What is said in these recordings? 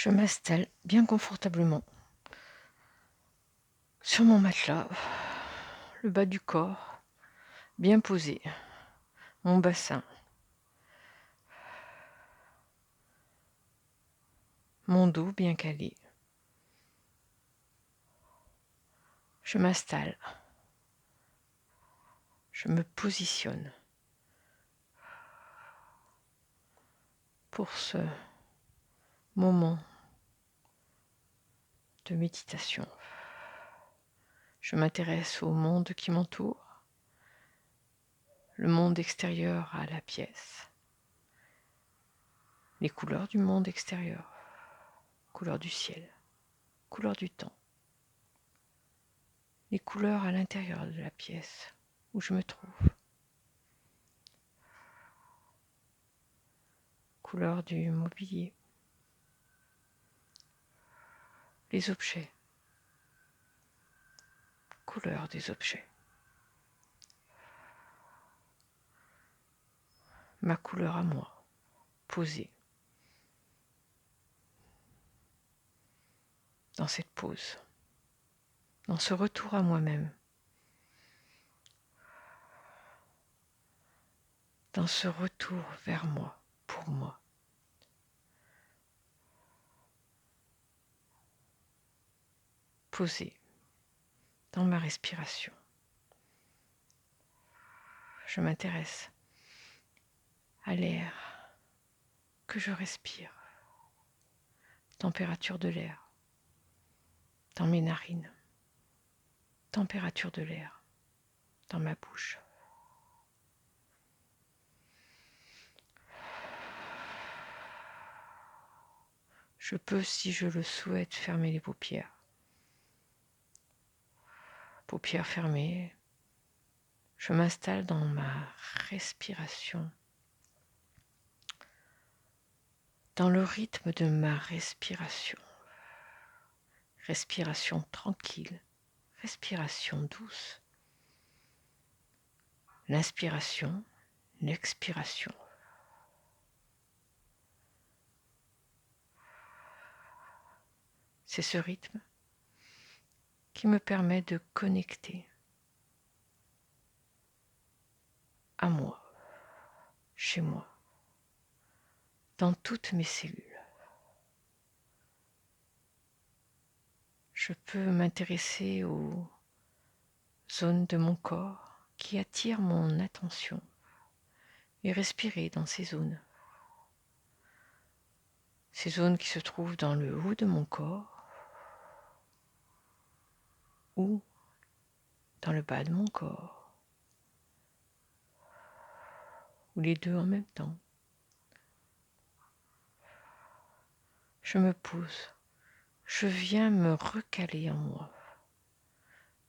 Je m'installe bien confortablement sur mon matelas, le bas du corps bien posé, mon bassin, mon dos bien calé. Je m'installe, je me positionne pour ce moment de méditation. Je m'intéresse au monde qui m'entoure, le monde extérieur à la pièce, les couleurs du monde extérieur, couleurs du ciel, couleurs du temps, les couleurs à l'intérieur de la pièce où je me trouve, couleurs du mobilier, les objets, couleurs des objets, ma couleur à moi, posée dans cette pause, dans ce retour à moi-même, dans ce retour vers moi, pour moi. Posée dans ma respiration. Je m'intéresse à l'air que je respire, température de l'air dans mes narines, température de l'air dans ma bouche. Je peux, si je le souhaite, fermer les paupières. Paupières fermées, je m'installe dans ma respiration, dans le rythme de ma respiration. Respiration tranquille, respiration douce. L'inspiration, l'expiration. C'est ce rythme qui me permet de connecter à moi, chez moi, dans toutes mes cellules. Je peux m'intéresser aux zones de mon corps qui attirent mon attention et respirer dans ces zones. Ces zones qui se trouvent dans le haut de mon corps ou dans le bas de mon corps, ou les deux en même temps. Je me pose, je viens me recaler en moi,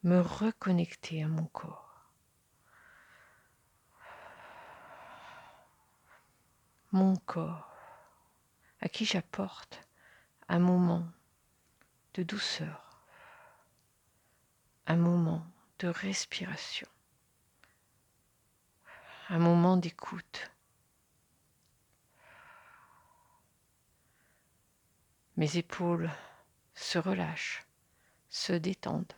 me reconnecter à mon corps. Mon corps, à qui j'apporte un moment de douceur, un moment de respiration, un moment d'écoute. Mes épaules se relâchent, se détendent.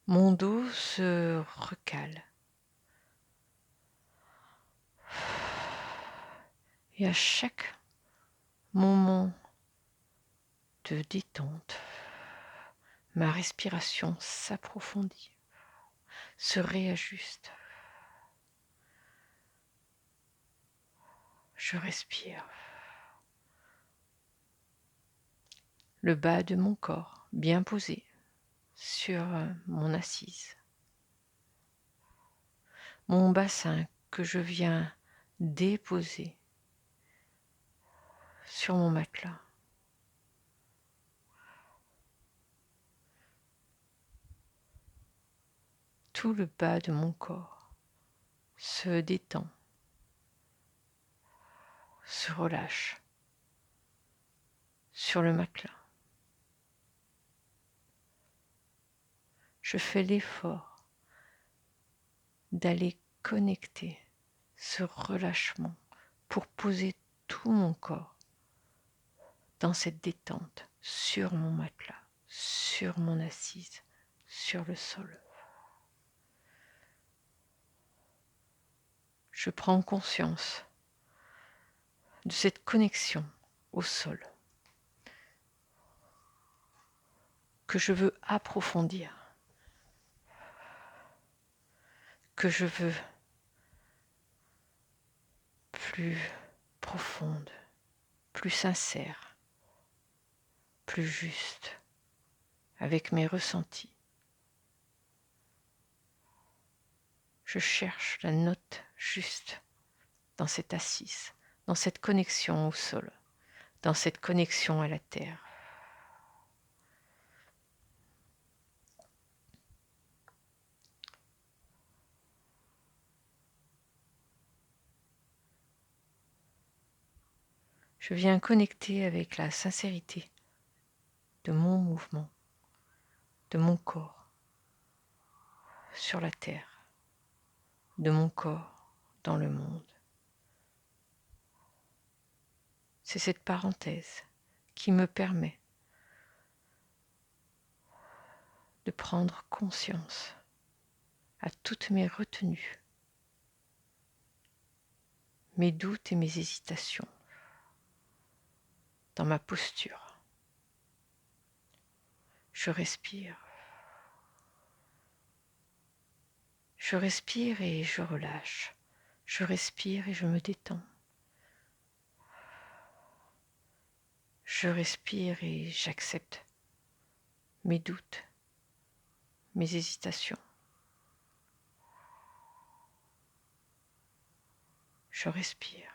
Mon dos se recale. Et à chaque moment de détente, ma respiration s'approfondit, se réajuste. Je respire. Le bas de mon corps bien posé sur mon assise. Mon bassin que je viens déposer sur mon matelas. Tout le bas de mon corps se détend, se relâche sur le matelas. Je fais l'effort d'aller connecter ce relâchement pour poser tout mon corps dans cette détente, sur mon matelas, sur mon assise, sur le sol. Je prends conscience de cette connexion au sol que je veux approfondir, que je veux plus profonde, plus sincère, plus juste, avec mes ressentis. Je cherche la note juste dans cette assise, dans cette connexion au sol, dans cette connexion à la terre. Je viens connecter avec la sincérité de mon mouvement, de mon corps sur la terre, de mon corps dans le monde. C'est cette parenthèse qui me permet de prendre conscience à toutes mes retenues, mes doutes et mes hésitations dans ma posture. Je respire. Je respire et je relâche. Je respire et je me détends. Je respire et j'accepte mes doutes, mes hésitations. Je respire.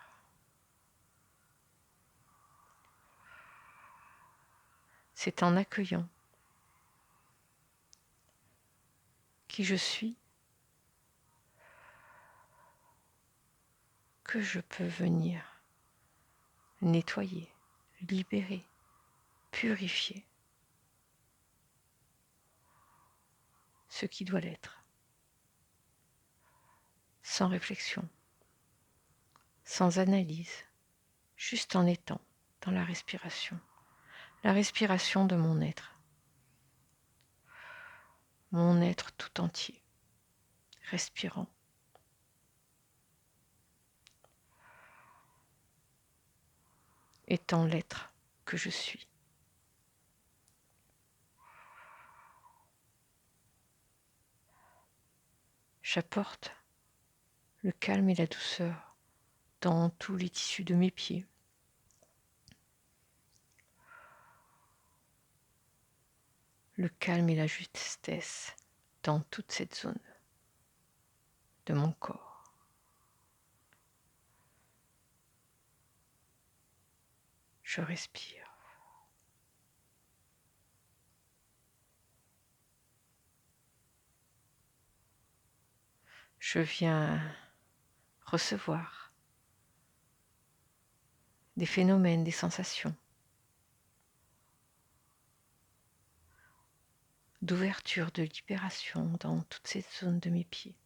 C'est en accueillant qui je suis que je peux venir nettoyer, libérer, purifier ce qui doit l'être, sans réflexion, sans analyse, juste en étant dans la respiration de mon être tout entier, respirant. Étant l'être que je suis. J'apporte le calme et la douceur dans tous les tissus de mes pieds. Le calme et la justesse dans toute cette zone de mon corps. Je respire. Je viens recevoir des phénomènes, des sensations d'ouverture, de libération dans toute cette zone de mes pieds.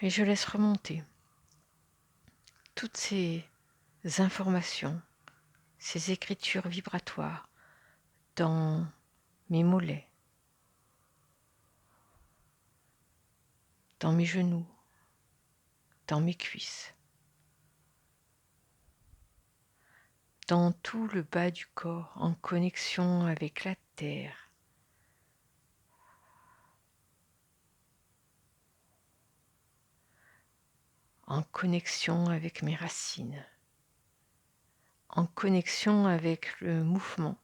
Et je laisse remonter toutes ces informations, ces écritures vibratoires dans mes mollets, dans mes genoux, dans mes cuisses, dans tout le bas du corps en connexion avec la terre, en connexion avec mes racines, en connexion avec le mouvement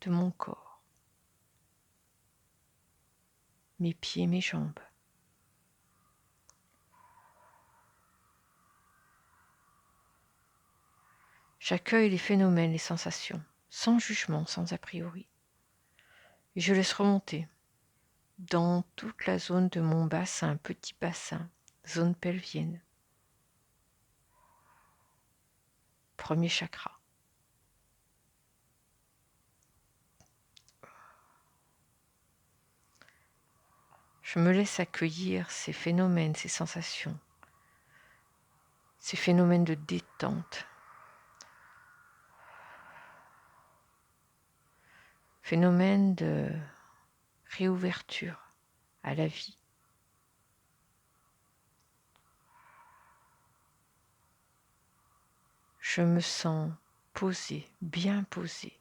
de mon corps, mes pieds, mes jambes. J'accueille les phénomènes, les sensations, sans jugement, sans a priori. Et je laisse remonter dans toute la zone de mon bassin, petit bassin, zone pelvienne. Premier chakra. Je me laisse accueillir ces phénomènes, ces sensations, ces phénomènes de détente, phénomènes de réouverture à la vie. Je me sens posée, bien posée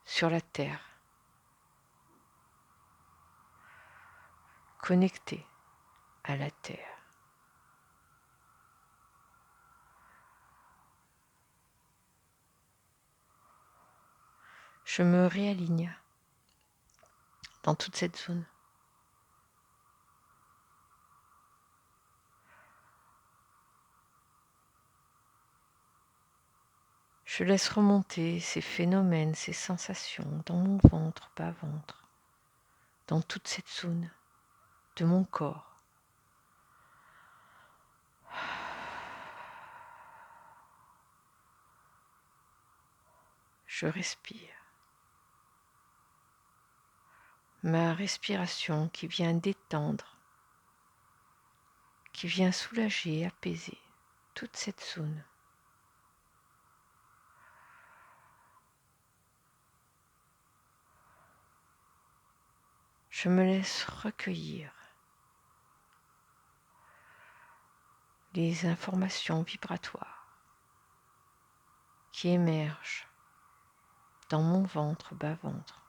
sur la terre, connectée à la terre. Je me réaligne dans toute cette zone. Je laisse remonter ces phénomènes, ces sensations dans mon ventre, bas-ventre, dans toute cette zone de mon corps. Je respire. Ma respiration qui vient détendre, qui vient soulager, apaiser toute cette zone. Je me laisse recueillir les informations vibratoires qui émergent dans mon ventre, bas-ventre.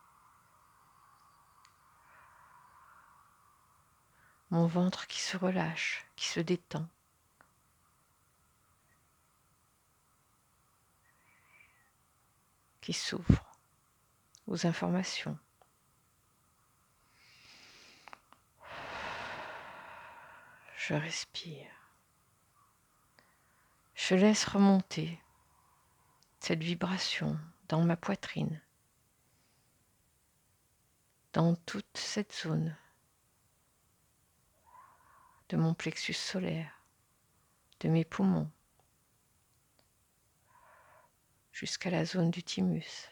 Mon ventre qui se relâche, qui se détend. Qui s'ouvre aux informations. Je respire. Je laisse remonter cette vibration dans ma poitrine, dans toute cette zone de mon plexus solaire, de mes poumons, jusqu'à la zone du thymus.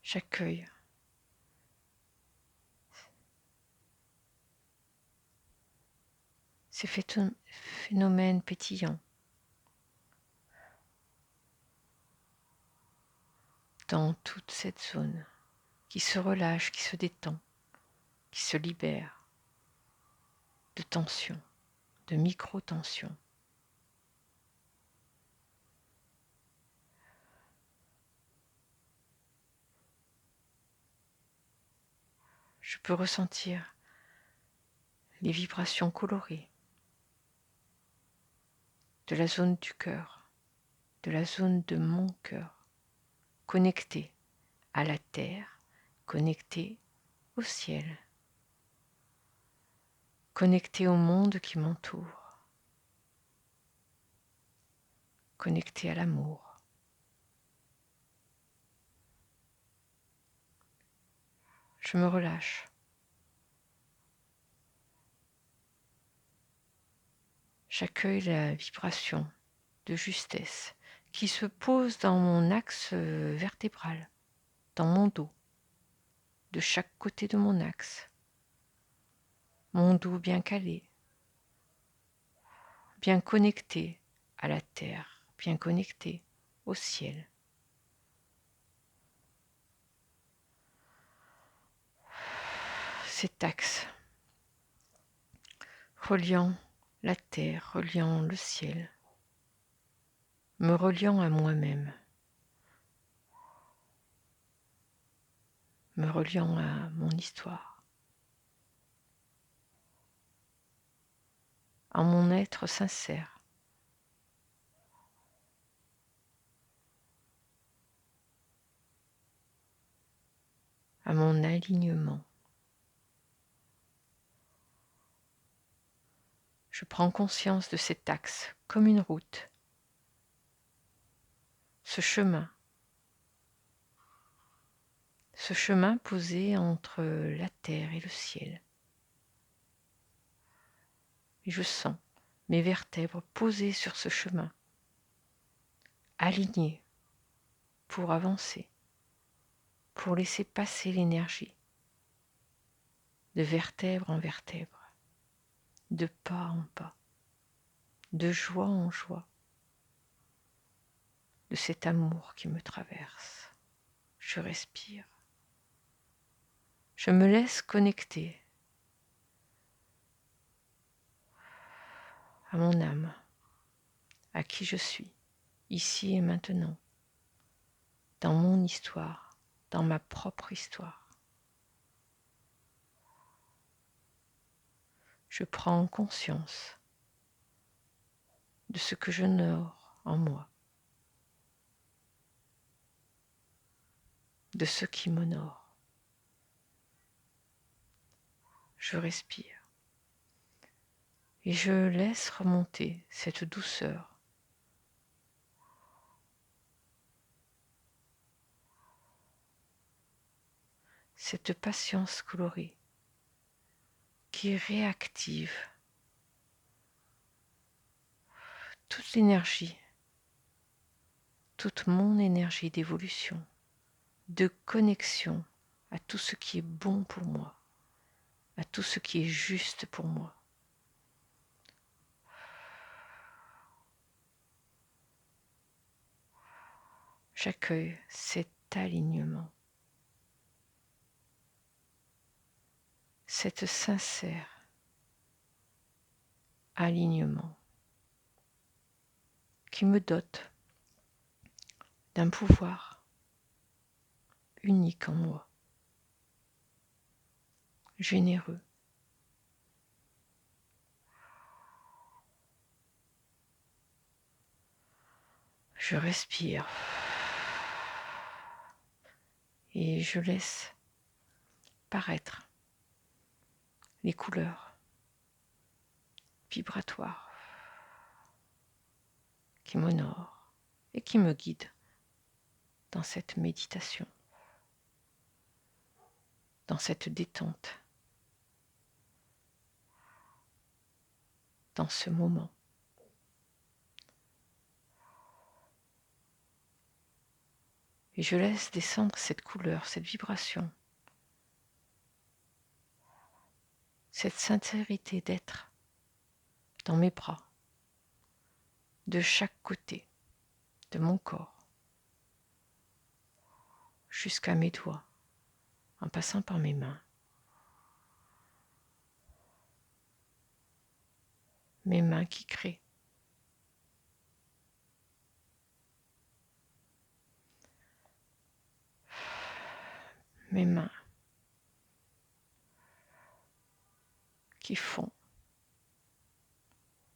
J'accueille ces phénomènes pétillants dans toute cette zone qui se relâche, qui se détend, qui se libère de tension, de micro-tension. Je peux ressentir les vibrations colorées de la zone du cœur, de la zone de mon cœur, connectée à la terre, connectée au ciel, connectée au monde qui m'entoure, connectée à l'amour. Je me relâche. J'accueille la vibration de justesse qui se pose dans mon axe vertébral, dans mon dos, de chaque côté de mon axe. Mon dos bien calé, bien connecté à la terre, bien connecté au ciel. Cet axe reliant la terre, reliant le ciel, me reliant à moi-même, me reliant à mon histoire, à mon être sincère. À mon alignement. Je prends conscience de cet axe comme une route, ce chemin posé entre la terre et le ciel. Et je sens mes vertèbres posées sur ce chemin, alignées, pour avancer, pour laisser passer l'énergie de vertèbre en vertèbre, de pas en pas, de joie en joie, de cet amour qui me traverse. Je respire. Je me laisse connecter à mon âme, à qui je suis, ici et maintenant, dans mon histoire, dans ma propre histoire. Je prends conscience de ce que j'honore en moi, de ce qui m'honore. Je respire et je laisse remonter cette douceur, cette patience colorée qui réactive toute l'énergie, toute mon énergie d'évolution, de connexion à tout ce qui est bon pour moi, à tout ce qui est juste pour moi. J'accueille cet alignement, cet sincère alignement qui me dote d'un pouvoir unique en moi, généreux. Je respire et je laisse paraître les couleurs vibratoires qui m'honorent et qui me guident dans cette méditation, dans cette détente, dans ce moment. Et je laisse descendre cette couleur, cette vibration, cette sincérité d'être dans mes bras, de chaque côté de mon corps, jusqu'à mes doigts, en passant par mes mains. Mes mains qui créent. Mes mains qui font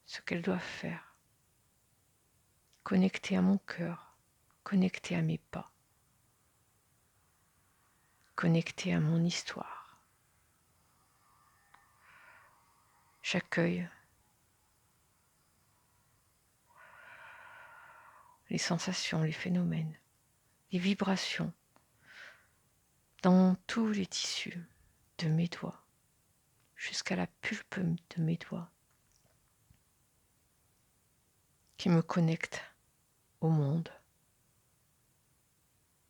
ce qu'elles doivent faire. Connectées à mon cœur, connectées à mes pas, connectées à mon histoire. J'accueille les sensations, les phénomènes, les vibrations dans tous les tissus de mes doigts, jusqu'à la pulpe de mes doigts, qui me connectent au monde,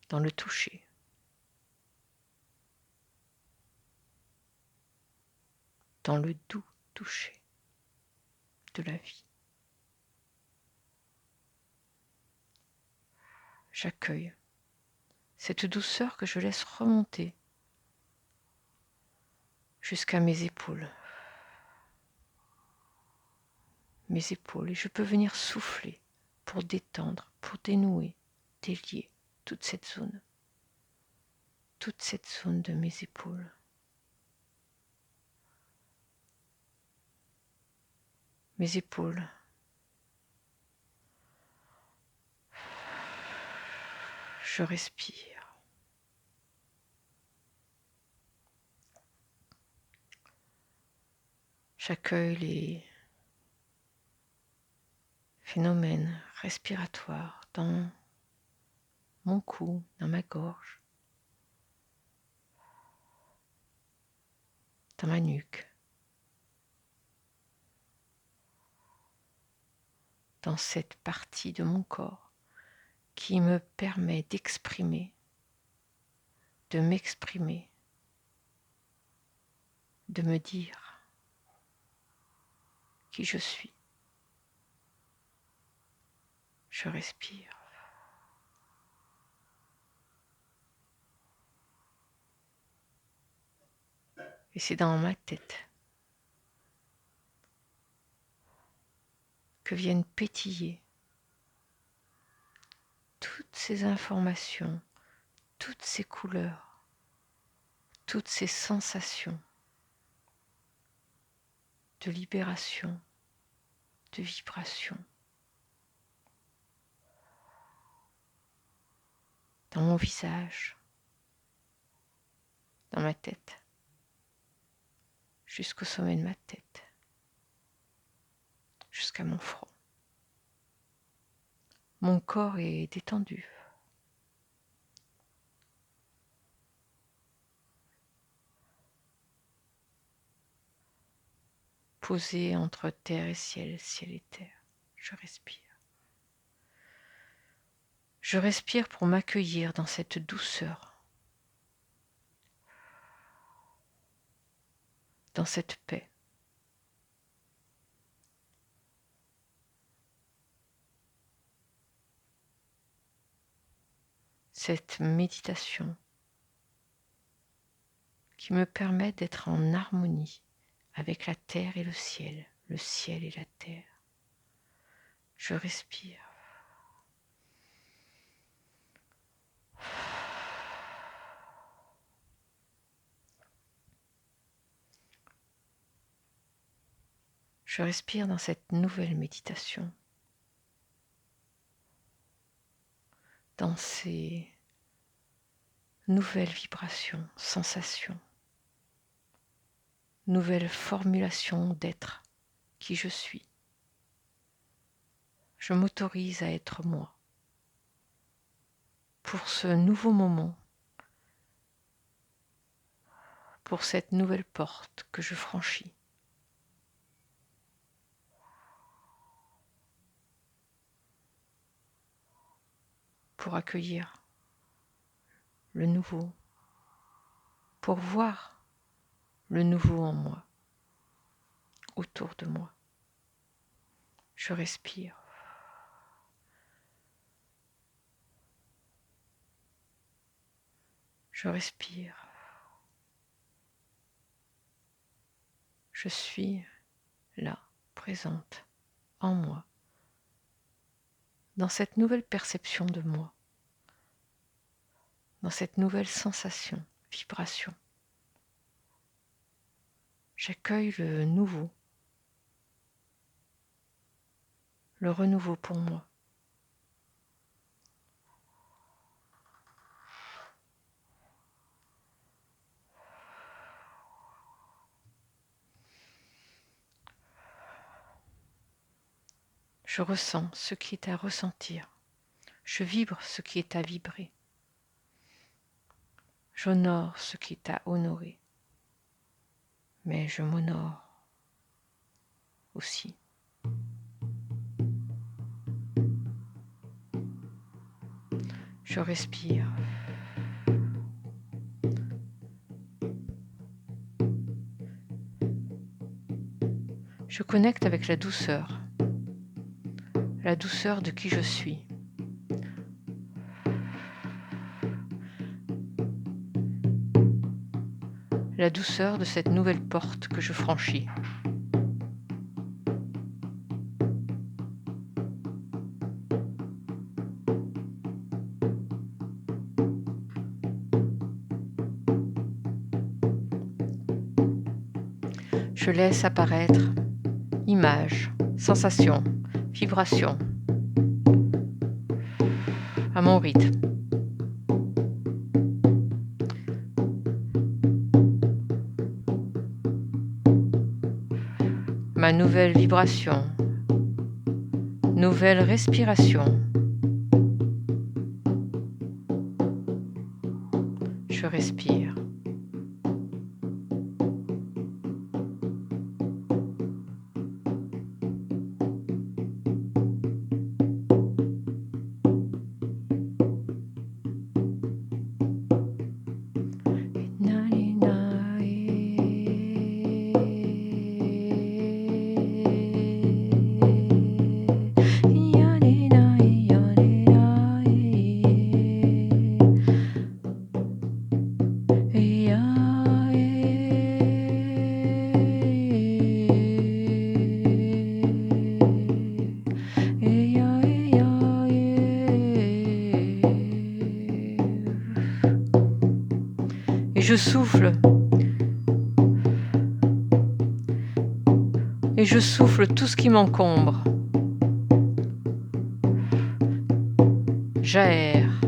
dans le toucher, dans le doux toucher de la vie. J'accueille cette douceur que je laisse remonter jusqu'à mes épaules. Mes épaules, et je peux venir souffler pour détendre, pour dénouer, délier toute cette zone de mes épaules. Mes épaules. Je respire. J'accueille les phénomènes respiratoires dans mon cou, dans ma gorge, dans ma nuque, dans cette partie de mon corps qui me permet d'exprimer, de m'exprimer, de me dire qui je suis. Je respire. Et c'est dans ma tête que viennent pétiller toutes ces informations, toutes ces couleurs, toutes ces sensations de libération, de vibration. Dans mon visage, dans ma tête, jusqu'au sommet de ma tête, jusqu'à mon front. Mon corps est détendu. Posé entre terre et ciel et terre. Je respire. Je respire pour m'accueillir dans cette douceur, dans cette paix. Cette méditation qui me permet d'être en harmonie avec la terre et le ciel et la terre. Je respire. Je respire dans cette nouvelle méditation, dans ces nouvelles vibrations, sensations, nouvelles formulations d'être qui je suis. Je m'autorise à être moi pour ce nouveau moment, pour cette nouvelle porte que je franchis. Pour accueillir le nouveau, pour voir le nouveau en moi, autour de moi. Je respire. Je respire. Je suis là, présente, en moi, dans cette nouvelle perception de moi, dans cette nouvelle sensation, vibration. J'accueille le nouveau, le renouveau pour moi. Je ressens ce qui est à ressentir. Je vibre ce qui est à vibrer. J'honore ce qui est à honorer. Mais je m'honore aussi. Je respire. Je connecte avec la douceur de qui je suis. La douceur de cette nouvelle porte que je franchis. Je laisse apparaître images, sensations, vibrations à mon rythme. Ma nouvelle vibration, nouvelle respiration. Je respire. et je souffle. Et je souffle tout ce qui m'encombre. J'aère.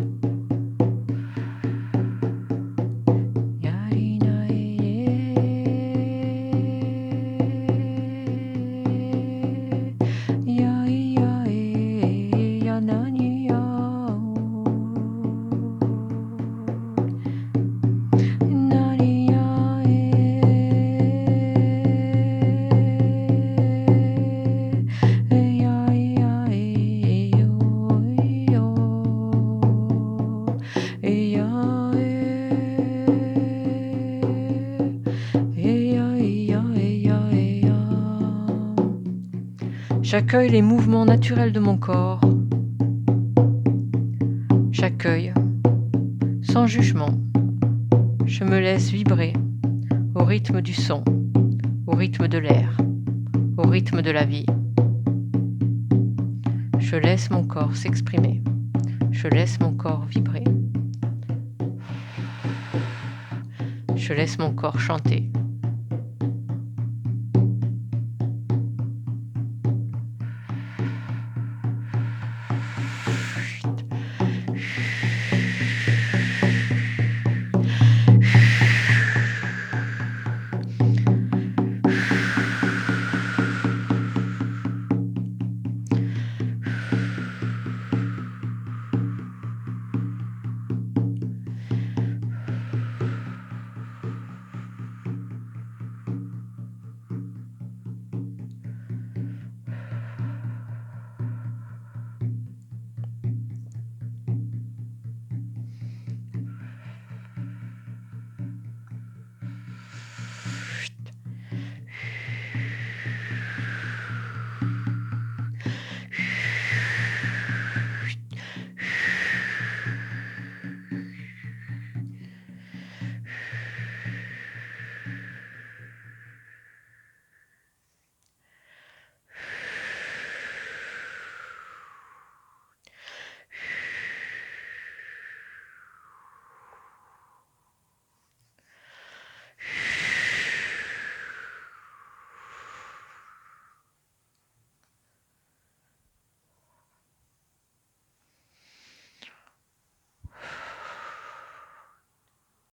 J'accueille les mouvements naturels de mon corps. J'accueille, sans jugement. Je me laisse vibrer au rythme du son, au rythme de l'air, au rythme de la vie. Je laisse mon corps s'exprimer. Je laisse mon corps vibrer. Je laisse mon corps chanter.